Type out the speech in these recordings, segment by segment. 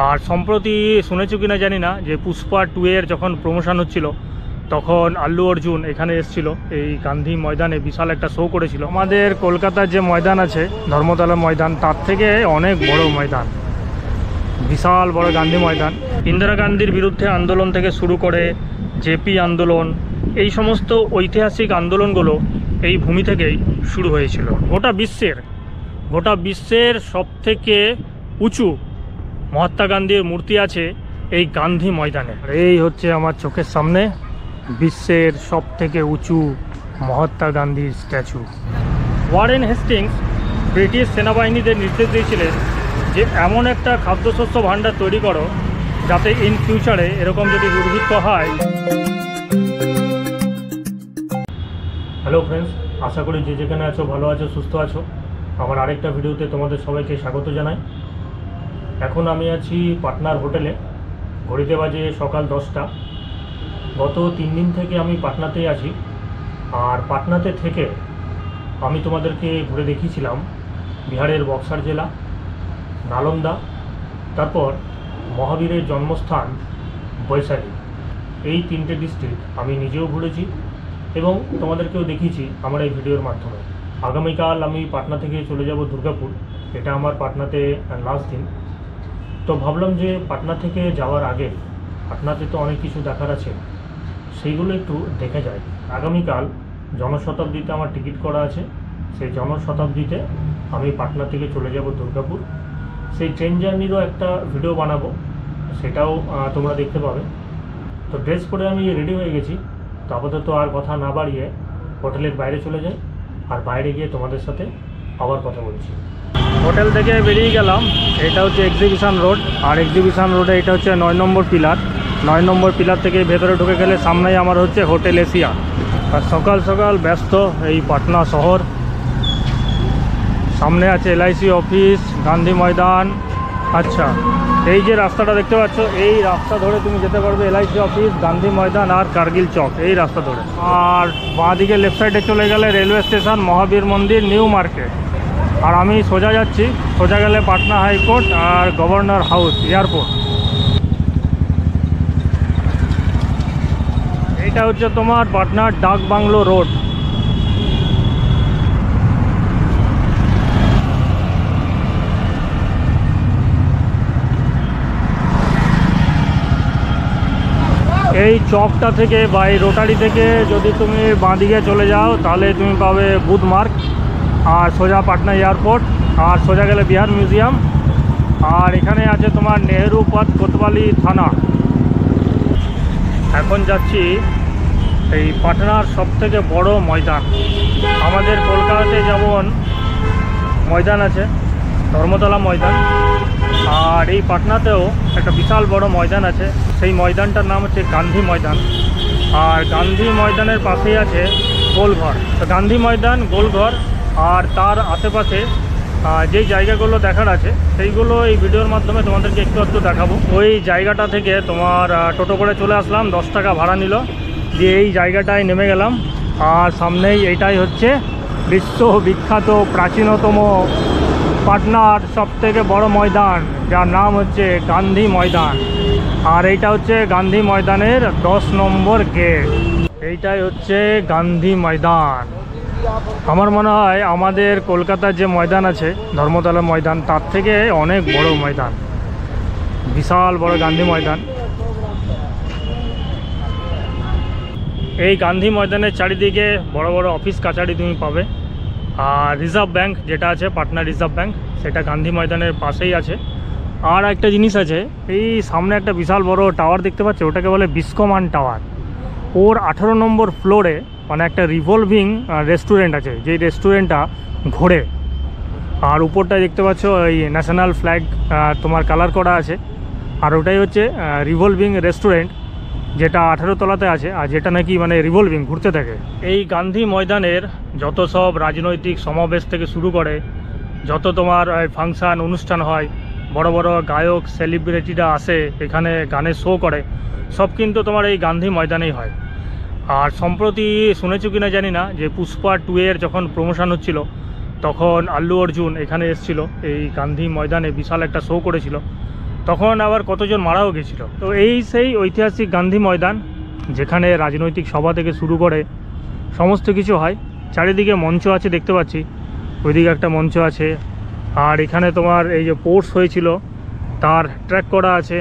আর সম্প্রতি শুনেছো কিনা জানি না যে পুষ্পা 2 এর যখন প্রমোশন হচ্ছিল তখন আল্লু অর্জুন এখানে এসেছিল, এই গান্ধী ময়দানে বিশাল একটা শো করেছিল। আমাদের কলকাতার যে ময়দান আছে ধর্মতলা ময়দান, তার থেকে অনেক বড় ময়দান, বিশাল বড় গান্ধী ময়দান। ইন্দিরা গান্ধীর বিরুদ্ধে আন্দোলন থেকে শুরু করে জেপি আন্দোলন, এই সমস্ত ঐতিহাসিক আন্দোলনগুলো এই ভূমি থেকেই শুরু হয়েছিল। গোটা বিশ্বের সবথেকে উঁচু মহাত্মা গান্ধীর মূর্তি আছে এই গান্ধী ময়দানে। এই হচ্ছে আমার চোখের সামনে বিশ্বের সবথেকে উঁচু মহাত্মা গান্ধীর স্ট্যাচু। ওয়ারেন হেস্টিংস ব্রিটিশ সেনাবাহিনীদের নির্দেশ দিয়েছিলেন যে এমন একটা খাদ্যশস্য ভাণ্ডার তৈরি করো যাতে ইন ফিউচারে এরকম যদি দুর্ভিক্ষ হয়। হ্যালো ফ্রেন্ডস, আশা করি যে যেখানে আছো ভালো আছো, সুস্থ আছো। আমার আরেকটা ভিডিওতে তোমাদের সবাইকে স্বাগত জানাই। এখন আমি আছি পাটনার হোটেলে, ঘড়িতে বাজে সকাল 10টা। গত 3 দিন থেকে আমি পাটনাতেই আছি। আর পাটনাতে থেকে আমি তোমাদেরকে ঘুরে দেখিয়েছিলাম বিহারের বক্সার জেলা, নালন্দা, তারপর মহাবীরের জন্মস্থান বৈশালী। এই 3টে ডিস্ট্রিক্ট আমি নিজেও ঘুরেছি এবং তোমাদেরকেও দেখিয়েছি আমার এই ভিডিওর মাধ্যমে। আগামীকাল আমি পাটনা থেকে চলে যাব দুর্গাপুর, এটা আমার পাটনাতে লাস্ট দিন। তো ভাবলাম যে পাটনা থেকে যাওয়ার আগে পাটনাতে তো অনেক কিছু দেখার আছে, সেইগুলো একটু দেখে যায়। আগামীকাল জনশতাব্দীতে আমার টিকিট করা আছে, সেই জনশতাব্দীতে আমি পাটনা থেকে চলে যাব দুর্গাপুর। সেই ট্রেন জার্নিরও একটা ভিডিও বানাবো, সেটাও তোমরা দেখতে পাবে। তো ড্রেস পরে আমি রেডি হয়ে গেছি। তো আপাতত আর কথা না বাড়িয়ে হোটেলের বাইরে চলে যাই, আর বাইরে গিয়ে তোমাদের সাথে আবার কথা বলছি। হোটেল থেকে বেরিয়ে গেলাম, এটা হচ্ছে এক্সিবিশন রোড, আর এক্সিবিশন রোডে এটা হচ্ছে 9 নম্বর পিলার। 9 নম্বর পিলার থেকে ভেতরে ঢুকে গেলে সামনেই আমার হচ্ছে হোটেল এশিয়া। আর সকাল সকাল ব্যস্ত এই পাটনা শহর। সামনে আছে LIC অফিস, গান্ধী ময়দান। আচ্ছা, এই যে রাস্তাটা দেখতে পাচ্ছ, এই রাস্তা ধরে তুমি যেতে পারবে LIC অফিস, গান্ধী ময়দান আর কার্গিল চক, এই রাস্তা ধরে। আর বাঁ দিকে লেফট সাইডে চলে গেলে রেলওয়ে স্টেশন, মহাবীর মন্দির, নিউ মার্কেট। আর আমি সোজা যাচ্ছি, সোজা গেলে পাটনা হাইকোর্ট আর গভর্নর হাউস, এয়ারপোর্ট। এটা হচ্ছে তোমার পাটনার ডাক বাংলো রোড। এই চকটা থেকে বা এই রোটারি থেকে যদি তুমি বাঁদিকে চলে যাও তাহলে তুমি পাবে বুধ মার্গ, আর সোজা পাটনা এয়ারপোর্ট, আর সোজা গেলে বিহার মিউজিয়াম। আর এখানে আছে তোমার নেহেরু পথ, কোতওয়ালি থানা। এখন যাচ্ছি এই পাটনার সবথেকে বড় ময়দান। আমাদের কলকাতাতে যেমন ময়দান আছে ধর্মতলা ময়দান, আর এই পাটনাতেও একটা বিশাল বড় ময়দান আছে। সেই ময়দানটার নাম হচ্ছে গান্ধী ময়দান। আর গান্ধী ময়দানের পাশেই আছে গোলঘর। তো গান্ধী ময়দান, গোলঘর আর তার আশেপাশে যেই জায়গাগুলো দেখার আছে সেইগুলো এই ভিডিওর মাধ্যমে তোমাদেরকে একটু একটু দেখাবো। ওই জায়গাটা থেকে তোমার টোটো করে চলে আসলাম, 10 টাকা ভাড়া নিল, দিয়ে এই জায়গাটায় নেমে গেলাম। আর সামনেই এইটাই হচ্ছে বিশ্ববিখ্যাত প্রাচীনতম পাটনার সবথেকে বড় ময়দান, যার নাম হচ্ছে গান্ধী ময়দান। আর এইটা হচ্ছে গান্ধী ময়দানের 10 নম্বর গেট। এইটাই হচ্ছে গান্ধী ময়দান। আমার মনে হয় আমাদের কলকাতার যে ময়দান আছে ধর্মতলা ময়দান, তার থেকে অনেক বড় ময়দান, বিশাল বড় গান্ধী ময়দান। এই গান্ধী ময়দানের চারিদিকে বড় বড় অফিস কাছারি তুমি পাবে। আর রিজার্ভ ব্যাঙ্ক যেটা আছে, পাটনা রিজার্ভ ব্যাঙ্ক, সেটা গান্ধী ময়দানের পাশেই আছে। আর একটা জিনিস আছে, এই সামনে একটা বিশাল বড় টাওয়ার দেখতে পাচ্ছ, ওটাকে বলে বিস্কমান টাওয়ার। ওর 18 নম্বর ফ্লোরে মানে একটা রিভলভিং রেস্টুরেন্ট আছে, যেই রেস্টুরেন্টটা ঘোরে। আর উপরটায় দেখতে পাচ্ছ এই ন্যাশনাল ফ্ল্যাগ তোমার কালার করা আছে। আর ওটাই হচ্ছে রিভলভিং রেস্টুরেন্ট, যেটা 18 তলাতে আছে, আর যেটা নাকি মানে রিভলভিং ঘুরতে থাকে। এই গান্ধী ময়দানের যত সব রাজনৈতিক সমাবেশ থেকে শুরু করে যত তোমার ফাংশান অনুষ্ঠান হয়, বড় বড় গায়ক সেলিব্রিটিরা আসে এখানে গানের শো করে, সব কিন্তু তোমার এই গান্ধী ময়দানেই হয়। আর সম্প্রতি শুনেছো কিনা জানি না যে পুষ্পা 2 এর যখন প্রমোশন হচ্ছিল তখন আল্লু অর্জুন এখানে এসেছিল, এই গান্ধী ময়দানে বিশাল একটা শো করেছিল। তখন আবার কতজন মারাও গেছিল। তো এই সেই ঐতিহাসিক গান্ধী ময়দান, যেখানে রাজনৈতিক সভা থেকে শুরু করে সমস্ত কিছু হয়। চারিদিকে মঞ্চ আছে দেখতে পাচ্ছি, ওইদিকে একটা মঞ্চ আছে, আর এখানে তোমার এই যে পোর্টস হয়েছিল তার ট্র্যাক করা আছে।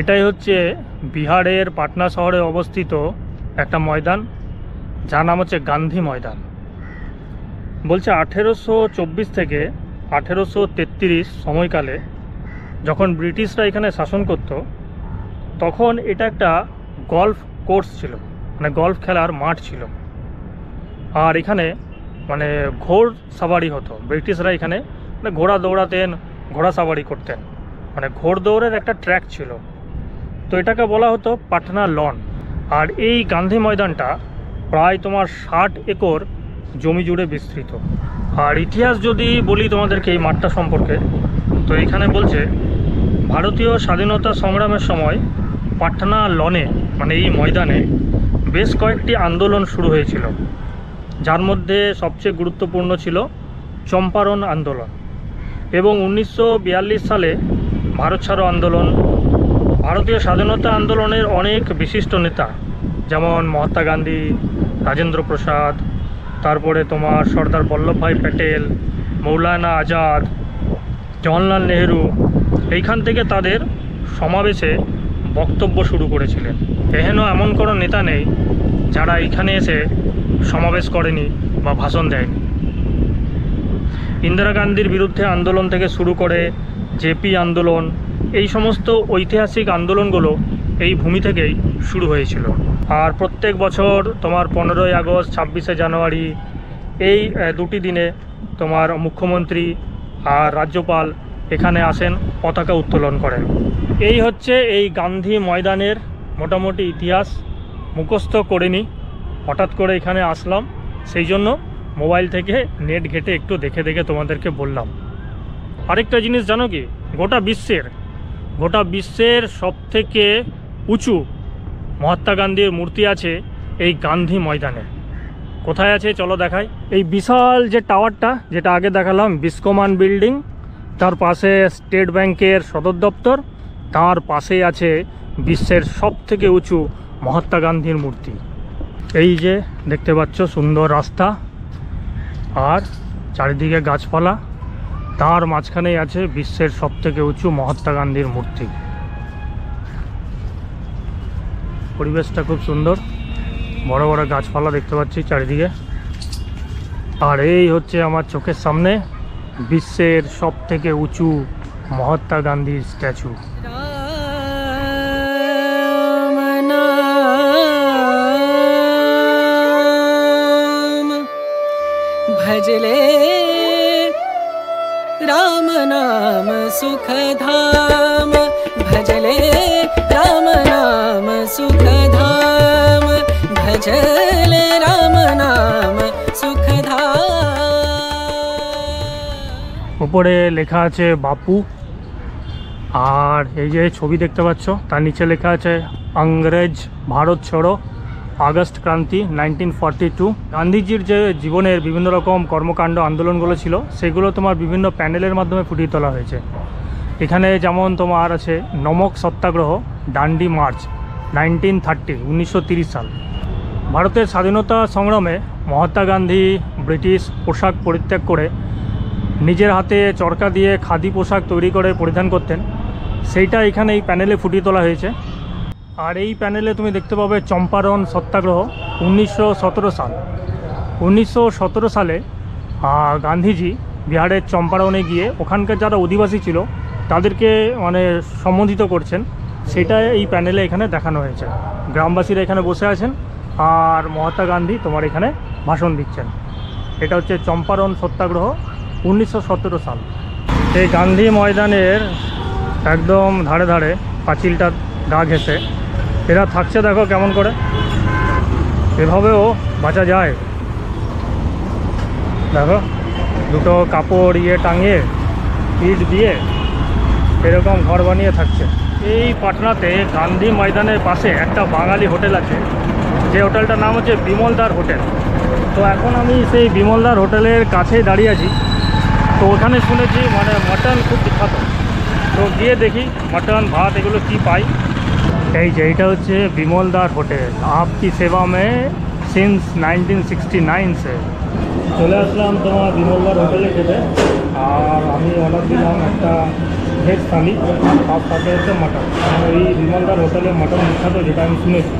এটাই হচ্ছে বিহারের পাটনা শহরে অবস্থিত একটা ময়দান, যার নাম হচ্ছে গান্ধী ময়দান। বলছে 1824 থেকে 1833 সময়কালে যখন ব্রিটিশরা এখানে শাসন করত, তখন এটা একটা গল্ফ কোর্স ছিল, মানে গল্ফ খেলার মাঠ ছিল। আর এখানে মানে ঘোড় সাবারি হতো। ব্রিটিশরা এখানে মানে ঘোড়া দৌড়াতেন, ঘোড়া সাবারি করতেন, মানে ঘোড় দৌড়ের একটা ট্র্যাক ছিল। তো এটাকে বলা হতো পাটনা লন। আর এই গান্ধী ময়দানটা প্রায় তোমার 60 একর জমি জুড়ে বিস্তৃত। আর ইতিহাস যদি বলি তোমাদেরকে এই মাঠটা সম্পর্কে, তো এখানে বলছে ভারতীয় স্বাধীনতা সংগ্রামের সময় পাটনা লনে, মানে এই ময়দানে বেশ কয়েকটি আন্দোলন শুরু হয়েছিল, যার মধ্যে সবচেয়ে গুরুত্বপূর্ণ ছিল চম্পারণ আন্দোলন এবং 1942 সালে ভারত ছাড়ো আন্দোলন। ভারতীয় স্বাধীনতা আন্দোলনের অনেক বিশিষ্ট নেতা, যেমন মহাত্মা গান্ধী, রাজেন্দ্র প্রসাদ, তারপরে তোমার সর্দার বল্লভভাই প্যাটেল, মৌলানা আজাদ, জওহরলাল নেহেরু, এইখান থেকে তাদের সমাবেশে বক্তব্য শুরু করেছিলেন। এমন কোনো নেতা নেই যারা এখানে এসে সমাবেশ করেনি বা ভাষণ দেয়নি। ইন্দিরা গান্ধীর বিরুদ্ধে আন্দোলন থেকে শুরু করে জেপি আন্দোলন, এই সমস্ত ঐতিহাসিক আন্দোলনগুলো এই ভূমি থেকেই শুরু হয়েছিল। আর প্রত্যেক বছর তোমার 15ই আগস্ট, 26শে জানুয়ারি, এই দুটি দিনে তোমার মুখ্যমন্ত্রী আর রাজ্যপাল এখানে আসেন, পতাকা উত্তোলন করেন। এই হচ্ছে এই গান্ধী ময়দানের মোটামুটি ইতিহাস। মুখস্থ করিনি, হঠাৎ করে এখানে আসলাম, সেই জন্য মোবাইল থেকে নেট ঘেটে একটু দেখে দেখে তোমাদেরকে বললাম। আরেকটা জিনিস জানো কি, গোটা বিশ্বের সবথেকে উঁচু মহাত্মা গান্ধীর মূর্তি আছে এই গান্ধী ময়দানে। কোথায় আছে চলো দেখাই। এই বিশাল যে টাওয়ারটা, যেটা আগে দেখালাম বিস্কমান বিল্ডিং, তার পাশে স্টেট ব্যাংকের সদর দপ্তর, তার পাশেই আছে বিশ্বের সবথেকে উঁচু মহাত্মা গান্ধীর মূর্তি। এই যে দেখতে পাচ্ছ সুন্দর রাস্তা আর চারিদিকে গাছপালা, তার মাঝখানেই আছে বিশ্বের সবথেকে উঁচু মহাত্মা গান্ধীর মূর্তি। পরিবেশটা খুব সুন্দর, বড় বড় গাছপালা দেখতে পাচ্ছি চারিদিকে। আর এই হচ্ছে আমার চোখের সামনে বিশ্বের সবথেকে উঁচু মহাত্মা গান্ধীর স্ট্যাচু। भजले राम नाम सुख धाम, भजले राम नाम सुख धाम, भजले राम नाम सुख धाम। উপরে লেখা আছে বাপু, আর এই যে ছবি দেখতে পাচ্ছ তার নিচে লেখা আছে ইংরেজ ভারত छोड़ो আগস্ট ক্রান্তি 1942। গান্ধীজির যে জীবনের বিভিন্ন রকম কর্মকাণ্ড আন্দোলনগুলো ছিল, সেগুলো তোমার বিভিন্ন প্যানেলের মাধ্যমে ফুটিয়ে তোলা হয়েছে। এখানে যেমন তোমার আছে নমক সত্যাগ্রহ, ডান্ডি মার্চ 1930 সাল। ভারতের স্বাধীনতা সংগ্রামে মহাত্মা গান্ধী ব্রিটিশ পোশাক পরিত্যাগ করে নিজের হাতে চরকা দিয়ে খাদি পোশাক তৈরি করে পরিধান করতেন, সেইটা এখানে এই প্যানেলে ফুটিয়ে তোলা হয়েছে। আর এই প্যানেলে তুমি দেখতে পাবে চম্পারণ সত্যাগ্রহ 1917 সাল। 1917 সালে গান্ধীজি বিহারের চম্পারণে গিয়ে ওখানকার যারা অধিবাসী ছিল তাদেরকে মানে সম্বোধিত করছেন, সেটা এই প্যানেলে এখানে দেখানো হয়েছে। গ্রামবাসীরা এখানে বসে আছেন আর মহাত্মা গান্ধী তোমার এখানে ভাষণ দিচ্ছেন। এটা হচ্ছে চম্পারণ সত্যাগ্রহ 1917 সাল। এই গান্ধী ময়দানের একদম ধারে ধারে পাঁচিলটা গা ঘেঁষে এরা থাকছে, দেখো কেমন করে। এভাবেও বাঁচা যায়, দেখো দুটো কাপড় টাঙিয়ে ইট দিয়ে এরকম ঘর বানিয়ে থাকছে। এই পাটনাতে গান্ধী ময়দানের পাশে একটা বাঙালি হোটেল আছে, যে হোটেলটার নাম হচ্ছে বিমলদার হোটেল। তো এখন আমি সেই বিমলদার হোটেলের কাছেই দাঁড়িয়ে আছি। তো ওখানে শুনেছি মানে মাটন খুব বিখ্যাত, তো গিয়ে দেখি মাটন ভাত এগুলো কি পাই। এই যে এইটা হচ্ছে বিমলদার হোটেল, আপকি সেবা মে সিন্স 1969 সে। চলে আসলাম তোমার বিমলদার হোটেলে খেতে, আর আমি অর্ডার দিলাম একটা ভেজ থালি, তার সাথে হচ্ছে মাটন। এই বিমলদার হোটেলে মাটন বিখ্যাত, যেটা আমি শুনেছি।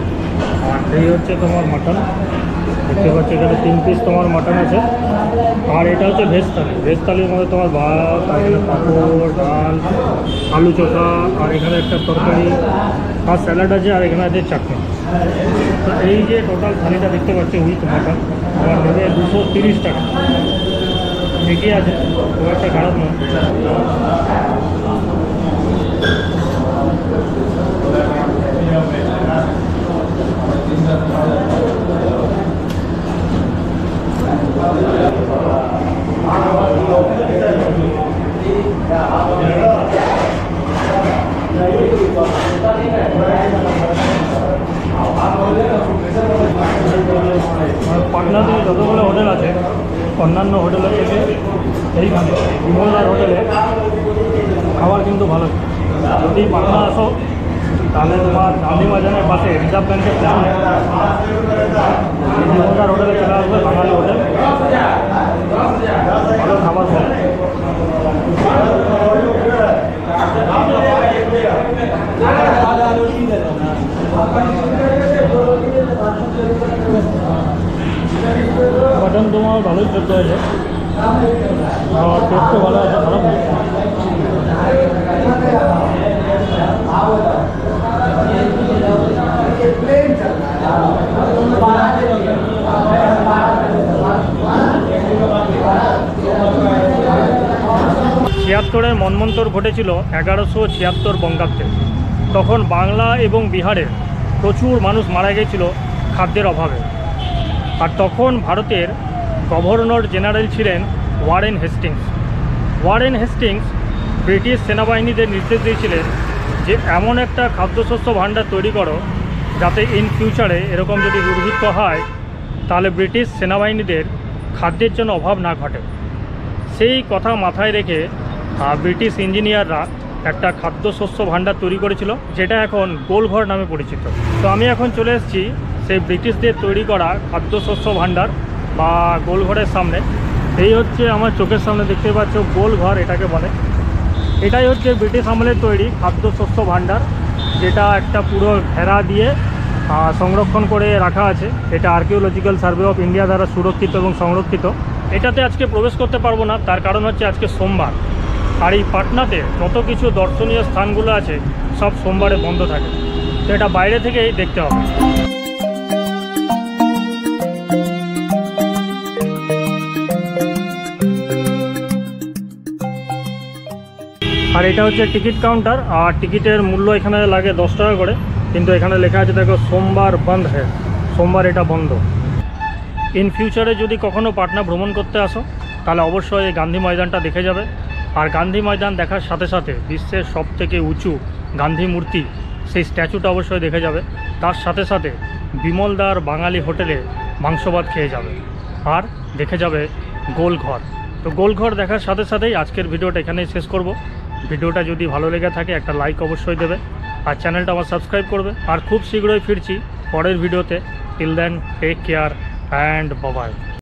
আর এই হচ্ছে তোমার মাটন, দেখতে পাচ্ছি এখানে 3 পিস তোমার মাটন আছে। আর এটা হচ্ছে ভেজ থালি। ভেজ থালির মধ্যে তোমার ভাত, আর এখানে পাঁপড়, ডাল, আলু চোখা, আর এখানে একটা তরকারি, আর স্যালাড আছে, আর এখানে আছে চাটনি। তো এই যে টোটাল থালিটা দেখতে পাচ্ছি উইথ মাটন, আমার নেবে 230 টাকা। ঠিকই আছে, খুব একটা খারাপ নয়। পাটনাতে যতগুলো হোটেল আছে অন্যান্য হোটেলের থেকে এইখানে বিমলদার হোটেলে খাবার কিন্তু ভালো। যদি পাটনা আসো তাহলে তোমার গান্ধী ময়দানের পাশে রিজার্ভ ব্যাংকের সামনে বিমলদার হোটেলে চলে আসবে, বাঙালি হোটেল, ভালো খাবার পাবে। মাটন তোমার ভালোই করতে হয়েছে, আর টেস্টও ভালো আছে, খারাপ নেই। ছিয়াত্তরের মন্বন্তর ঘটেছিল 1176 বঙ্গাব্দে। তখন বাংলা এবং বিহারে প্রচুর মানুষ মারা গিয়েছিল খাদ্যের অভাবে। আর তখন ভারতের গভর্নর জেনারেল ছিলেন Warren Hastings. Warren Hastings British সেনাবাহিনীদের নির্দেশ দিয়েছিলেন যে এমন একটা খাদ্যশস্য ভাণ্ডার তৈরি করো যাতে ইন ফিউচারে এরকম যদি দুর্ভিক্ষ হয় তাহলে ব্রিটিশ সেনাবাহিনীদের খাদ্যের জন্য অভাব না ঘটে। সেই কথা মাথায় রেখে ব্রিটিশ ইঞ্জিনিয়াররা একটা খাদ্যশস্য ভাণ্ডার তৈরি করেছিল, যেটা এখন গোলঘর নামে পরিচিত। তো আমি এখন চলে এসেছি সেই ব্রিটিশদের তৈরি করা খাদ্যশস্য ভাণ্ডার বা গোলঘরের সামনে। এই হচ্ছে আমার চোখের সামনে দেখতে পাচ্ছ গোলঘর, এটাকে বলে। এটাই হচ্ছে ব্রিটিশ আমলের তৈরি খাদ্যশস্য ভাণ্ডার, যেটা একটা পুরো ঘেরা দিয়ে সংরক্ষণ করে রাখা আছে। এটা আর্কিওলজিক্যাল সার্ভে অফ ইন্ডিয়া দ্বারা সুরক্ষিত এবং সংরক্ষিত। এটাতে আজকে প্রবেশ করতে পারবো না, তার কারণ হচ্ছে আজকে সোমবার, আর এই পাটনাতে যত কিছু দর্শনীয় স্থানগুলো আছে সব সোমবারে বন্ধ থাকে। তো এটা বাইরে থেকেই দেখতে হবে। আর এটা হচ্ছে টিকিট কাউন্টার, আর টিকিটের মূল্য এখানে লাগে 10 টাকা করে, কিন্তু এখানে লেখা আছে দেখো সোমবার বন্ধ হ্যাঁ, সোমবার এটা বন্ধ। ইন ফিউচারে যদি কখনো পাটনা ভ্রমণ করতে আসো তাহলে অবশ্যই এই গান্ধী ময়দানটা দেখে যাবে। আর গান্ধী ময়দান দেখার সাথে সাথে বিশ্বের সবথেকে উঁচু গান্ধী মূর্তি, সেই স্ট্যাচুটা অবশ্যই দেখে যাবে। তার সাথে সাথে বিমলদার বাঙালি হোটেলে মাংস ভাত খেয়ে যাবে, আর দেখে যাবে গোলঘর। তো গোলঘর দেখার সাথে সাথেই আজকের ভিডিওটা এখানেই শেষ করব। ভিডিওটা যদি ভালো লেগে থাকে একটা লাইক অবশ্যই দেবে, আর চ্যানেলটা আমার সাবস্ক্রাইব করবে। আর খুব শীঘ্রই ফিরছি পরের ভিডিওতে। Till then take care and by.